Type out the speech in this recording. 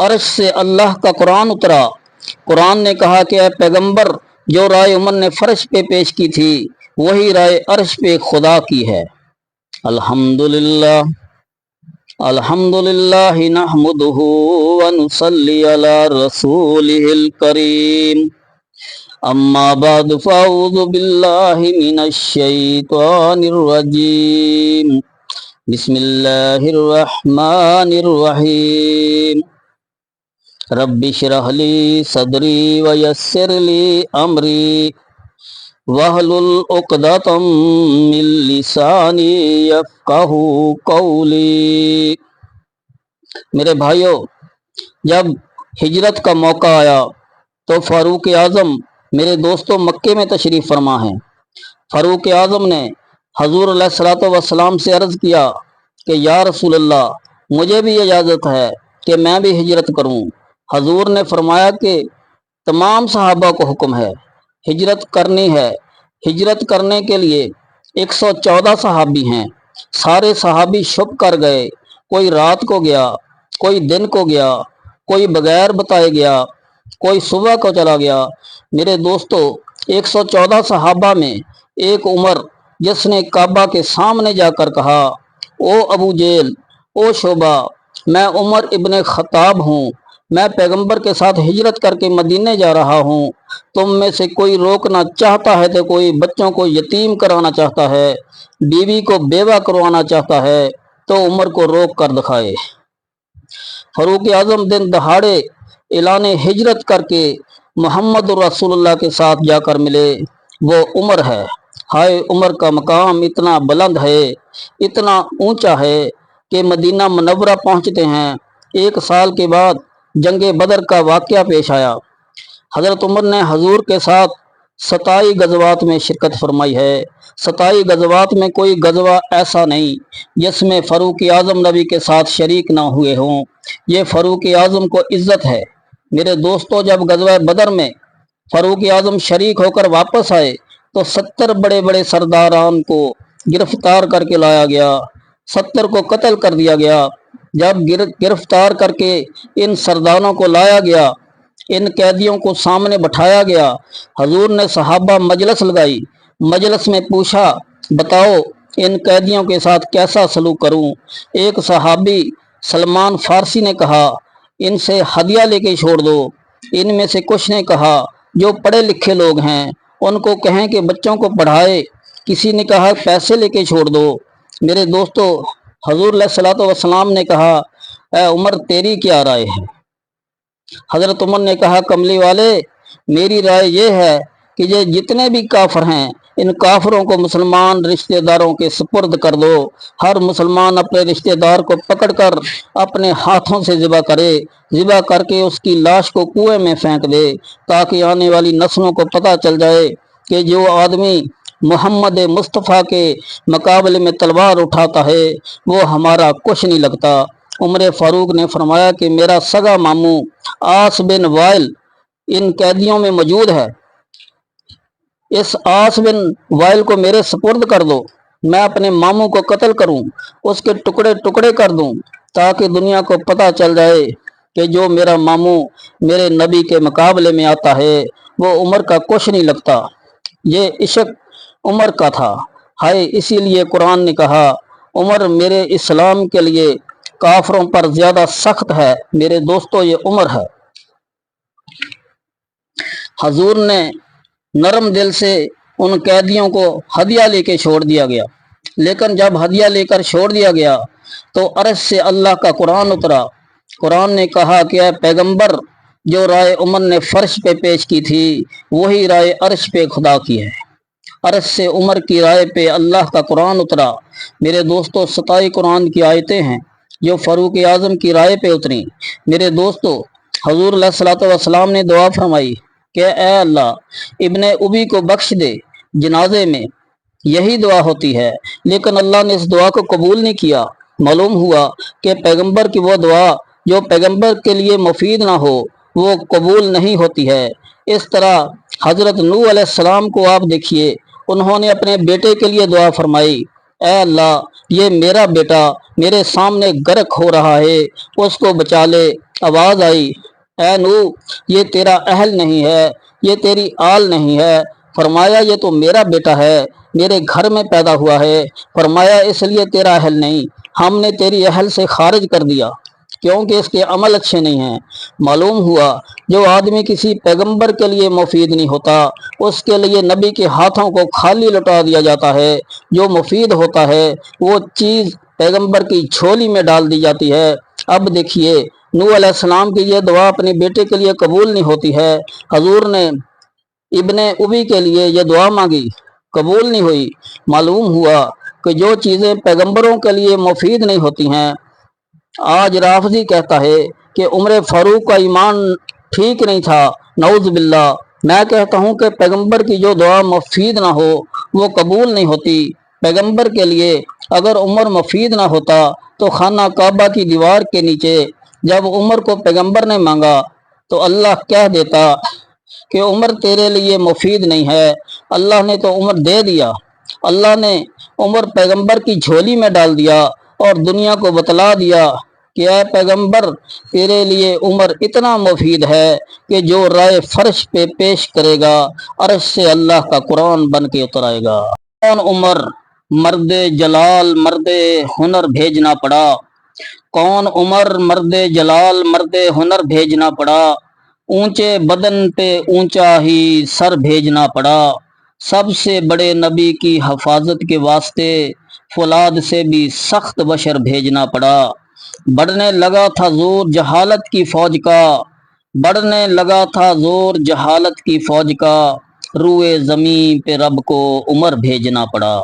عرش سے اللہ کا قرآن اترا۔ قرآن نے کہا کہ اے پیغمبر، جو رائے عمر نے فرش پہ پیش کی تھی وہی رائے عرش پہ خدا کی ہے۔ الحمدللہ الحمدللہ نحمدہ ونصلی علی رسولہ الکریم، اما بعد فاعوذ باللہ من الشیطان الرجیم، بسم اللہ الرحمن الرحیم، رب اشرح لی صدری ویسر لی امری واحلل عقدۃ من لسانی یفقہوا قولی۔ میرے بھائیوں، جب ہجرت کا موقع آیا تو فاروق اعظم میرے دوستوں مکے میں تشریف فرما ہیں۔ فاروق اعظم نے حضور علیہ الصلوۃ والسلام سے عرض کیا کہ یا رسول اللہ، مجھے بھی اجازت ہے کہ میں بھی ہجرت کروں۔ حضور نے فرمایا کہ تمام صحابہ کو حکم ہے، ہجرت کرنی ہے۔ ہجرت کرنے کے لیے 114 صحابی ہیں۔ سارے صحابی چھپ کر گئے، کوئی رات کو گیا، کوئی دن کو گیا، کوئی بغیر بتائے گیا، کوئی صبح کو چلا گیا۔ میرے دوستو، 114 صحابہ میں ایک عمر، جس نے کعبہ کے سامنے جا کر کہا، او ابو جیل، او شعبہ، میں عمر ابن خطاب ہوں، میں پیغمبر کے ساتھ ہجرت کر کے مدینے جا رہا ہوں۔ تم میں سے کوئی روکنا چاہتا ہے تو کوئی بچوں کو یتیم کرانا چاہتا ہے، بیوی کو بیوہ کروانا چاہتا ہے تو عمر کو روک کر دکھائے۔ فاروق اعظم دن دہاڑے اعلان ہجرت کر کے محمد رسول اللہ کے ساتھ جا کر ملے۔ وہ عمر ہے۔ ہائے، عمر کا مقام اتنا بلند ہے، اتنا اونچا ہے کہ مدینہ منورہ پہنچتے ہیں 1 سال کے بعد جنگ بدر کا واقعہ پیش آیا۔ حضرت عمر نے حضور کے ساتھ 27 غزوات میں شرکت فرمائی ہے۔ 27 غزوات میں کوئی غزوہ ایسا نہیں جس میں فاروق اعظم نبی کے ساتھ شریک نہ ہوئے ہوں۔ یہ فاروق اعظم کو عزت ہے۔ میرے دوستو، جب غزوہ بدر میں فاروق اعظم شریک ہو کر واپس آئے تو 70 بڑے بڑے سرداران کو گرفتار کر کے لایا گیا، 70 کو قتل کر دیا گیا۔ جب گرفتار کر کے ان سرداروں کو لایا گیا، ان قیدیوں کو سامنے بٹھایا گیا، حضور نے صحابہ مجلس لگائی۔ مجلس میں پوچھا، بتاؤ ان قیدیوں کے ساتھ کیسا سلوک کروں؟ ایک صحابی سلمان فارسی نے کہا، ان سے ہدیہ لے کے چھوڑ دو۔ ان میں سے کچھ نے کہا، جو پڑھے لکھے لوگ ہیں ان کو کہیں کہ بچوں کو پڑھائے۔ کسی نے کہا، پیسے لے کے چھوڑ دو۔ میرے دوستو، حضور علیہ الصلوۃ والسلام نے کہا، اے عمر، تیری کیا رائے ہے؟ حضرت عمر نے کہا، کملی والے، میری رائے یہ ہے کہ یہ جتنے بھی کافر ہیں ان کافروں کو مسلمان رشتہ داروں کے سپرد کر دو۔ ہر مسلمان اپنے رشتہ دار کو پکڑ کر اپنے ہاتھوں سے ذبح کرے، ذبح کر کے اس کی لاش کو کنویں میں پھینک دے، تاکہ آنے والی نسلوں کو پتہ چل جائے کہ جو آدمی محمد مصطفیٰ کے مقابلے میں تلوار اٹھاتا ہے وہ ہمارا کچھ نہیں لگتا۔ عمر فاروق نے فرمایا کہ میرا سگا ماموں عاص بن وائل ان قیدیوں میں موجود ہے، اس عاص بن وائل کو میرے سپرد کر دو، میں اپنے ماموں کو قتل کروں، اس کے ٹکڑے ٹکڑے کر دوں، تاکہ دنیا کو پتہ چل جائے کہ جو میرا ماموں میرے نبی کے مقابلے میں آتا ہے وہ عمر کا کچھ نہیں لگتا۔ یہ عشق عمر کا تھا۔ ہائے، اسی لیے قرآن نے کہا، عمر میرے اسلام کے لیے کافروں پر زیادہ سخت ہے۔ میرے دوستو، یہ عمر ہے۔ حضور نے نرم دل سے ان قیدیوں کو ہدیہ لے کے چھوڑ دیا گیا، لیکن جب ہدیہ لے کر چھوڑ دیا گیا تو عرش سے اللہ کا قرآن اترا۔ قرآن نے کہا کہ اے پیغمبر، جو رائے عمر نے فرش پہ پیش کی تھی وہی رائے عرش پہ خدا کی ہے۔ عرش سے عمر کی رائے پہ اللہ کا قرآن اترا۔ میرے دوستو، 27 قرآن کی آیتیں ہیں جو فاروق اعظم کی رائے پہ اتری۔ میرے دوستو، حضور علیہ الصلوۃ والسلام نے دعا فرمائی کہ اے اللہ، ابن ابی کو بخش دے۔ جنازے میں یہی دعا ہوتی ہے، لیکن اللہ نے اس دعا کو قبول نہیں کیا۔ معلوم ہوا کہ پیغمبر کی وہ دعا جو پیغمبر کے لیے مفید نہ ہو وہ قبول نہیں ہوتی ہے۔ اس طرح حضرت نوح علیہ السلام کو آپ دیکھیے، انہوں نے اپنے بیٹے کے لیے دعا فرمائی، اے اللہ یہ میرا بیٹا میرے سامنے غرق ہو رہا ہے، اس کو بچا لے۔ آواز آئی، اے نوح یہ تیرا اہل نہیں ہے، یہ تیری آل نہیں ہے۔ فرمایا یہ تو میرا بیٹا ہے، میرے گھر میں پیدا ہوا ہے۔ فرمایا اس لیے تیرا اہل نہیں، ہم نے تیری اہل سے خارج کر دیا کیونکہ اس کے عمل اچھے نہیں ہیں۔ معلوم ہوا جو آدمی کسی پیغمبر کے لیے مفید نہیں ہوتا اس کے لیے نبی کے ہاتھوں کو خالی لوٹا دیا جاتا ہے۔ جو مفید ہوتا ہے وہ چیز پیغمبر کی جھولی میں ڈال دی جاتی ہے۔ اب دیکھیے نوح علیہ السلام کی یہ دعا اپنے بیٹے کے لیے قبول نہیں ہوتی ہے۔ حضور نے ابن ابی کے لیے یہ دعا مانگی، قبول نہیں ہوئی۔ معلوم ہوا کہ جو چیزیں پیغمبروں کے لیے مفید نہیں ہوتی ہیں، آج رافضی کہتا ہے کہ عمر فاروق کا ایمان ٹھیک نہیں تھا، نعوذ باللہ۔ میں کہتا ہوں کہ پیغمبر کی جو دعا مفید نہ ہو وہ قبول نہیں ہوتی۔ پیغمبر کے لیے اگر عمر مفید نہ ہوتا تو خانہ کعبہ کی دیوار کے نیچے جب عمر کو پیغمبر نے مانگا تو اللہ کہہ دیتا کہ عمر تیرے لیے مفید نہیں ہے۔ اللہ نے تو عمر دے دیا، اللہ نے عمر پیغمبر کی جھولی میں ڈال دیا اور دنیا کو بتلا دیا کہ اے پیغمبر تیرے لیے عمر اتنا مفید ہے کہ جو رائے فرش پہ پیش کرے گا عرش سے اللہ کا قرآن بن کے اتر آئے گا۔ کون عمر مرد جلال مرد ہنر بھیجنا پڑا، کون عمر مرد جلال مرد ہنر بھیجنا پڑا، اونچے بدن پہ اونچا ہی سر بھیجنا پڑا۔ سب سے بڑے نبی کی حفاظت کے واسطے فولاد سے بھی سخت بشر بھیجنا پڑا۔ بڑھنے لگا تھا زور جہالت کی فوج کا، بڑھنے لگا تھا زور جہالت کی فوج کا، روئے زمین پہ رب کو عمر بھیجنا پڑا۔